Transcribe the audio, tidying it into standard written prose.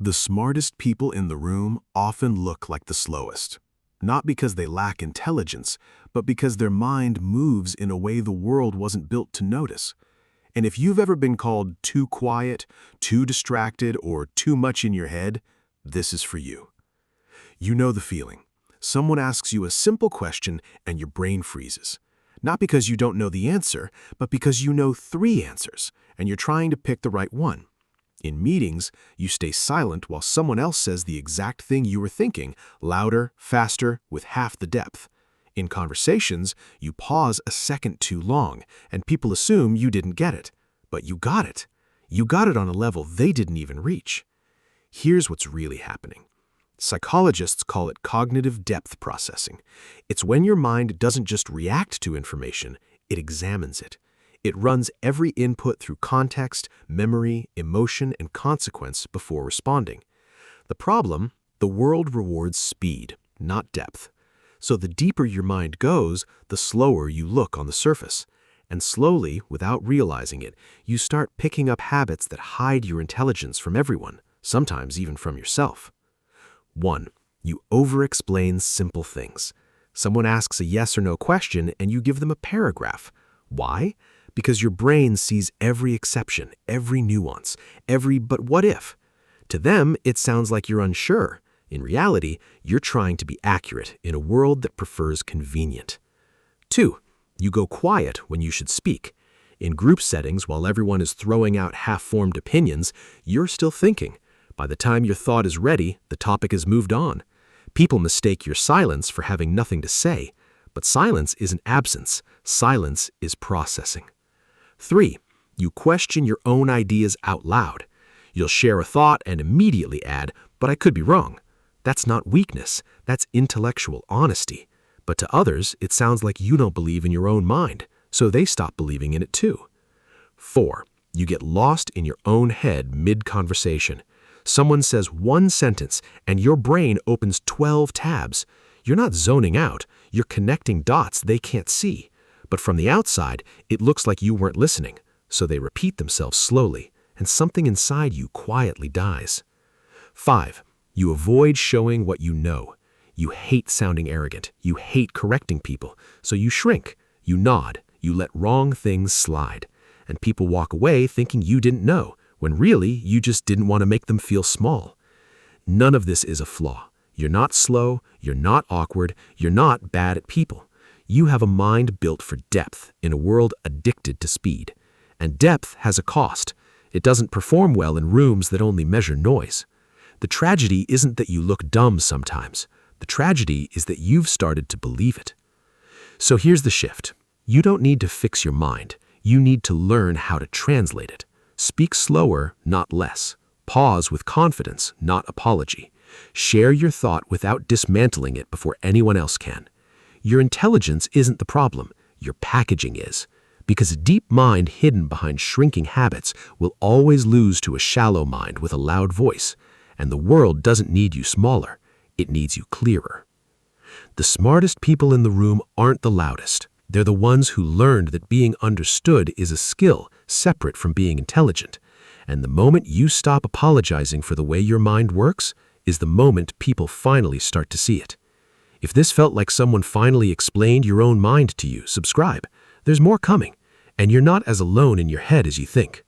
The smartest people in the room often look like the slowest. Not because they lack intelligence, but because their mind moves in a way the world wasn't built to notice. And if you've ever been called too quiet, too distracted, or too much in your head, this is for you. You know the feeling. Someone asks you a simple question and your brain freezes. Not because you don't know the answer, but because you know 3 answers, and you're trying to pick the right one. In meetings, you stay silent while someone else says the exact thing you were thinking, louder, faster, with half the depth. In conversations, you pause a second too long, and people assume you didn't get it. But you got it. You got it on a level they didn't even reach. Here's what's really happening. Psychologists call it cognitive depth processing. It's when your mind doesn't just react to information, it examines it. It runs every input through context, memory, emotion, and consequence before responding. The problem? The world rewards speed, not depth. So the deeper your mind goes, the slower you look on the surface. And slowly, without realizing it, you start picking up habits that hide your intelligence from everyone, sometimes even from yourself. 1. You over-explain simple things. Someone asks a yes or no question and you give them a paragraph. Why? Because your brain sees every exception, every nuance, every but what if. To them, it sounds like you're unsure. In reality, you're trying to be accurate in a world that prefers convenient. 2. You go quiet when you should speak. In group settings, while everyone is throwing out half-formed opinions, you're still thinking. By the time your thought is ready, the topic has moved on. People mistake your silence for having nothing to say. But silence isn't absence. Silence is processing. 3. You question your own ideas out loud. You'll share a thought and immediately add, "But I could be wrong." That's not weakness. That's intellectual honesty. But to others, it sounds like you don't believe in your own mind, so they stop believing in it too. 4. You get lost in your own head mid-conversation. Someone says one sentence, and your brain opens 12 tabs. You're not zoning out. You're connecting dots they can't see. But from the outside, it looks like you weren't listening, so they repeat themselves slowly, and something inside you quietly dies. 5. You avoid showing what you know. You hate sounding arrogant. You hate correcting people, so you shrink. You nod. You let wrong things slide. And people walk away thinking you didn't know, when really you just didn't want to make them feel small. None of this is a flaw. You're not slow. You're not awkward. You're not bad at people. You have a mind built for depth in a world addicted to speed. And depth has a cost. It doesn't perform well in rooms that only measure noise. The tragedy isn't that you look dumb sometimes. The tragedy is that you've started to believe it. So here's the shift. You don't need to fix your mind. You need to learn how to translate it. Speak slower, not less. Pause with confidence, not apology. Share your thought without dismantling it before anyone else can. Your intelligence isn't the problem, your packaging is. Because a deep mind hidden behind shrinking habits will always lose to a shallow mind with a loud voice. And the world doesn't need you smaller, it needs you clearer. The smartest people in the room aren't the loudest. They're the ones who learned that being understood is a skill separate from being intelligent. And the moment you stop apologizing for the way your mind works is the moment people finally start to see it. If this felt like someone finally explained your own mind to you, subscribe. There's more coming, and you're not as alone in your head as you think.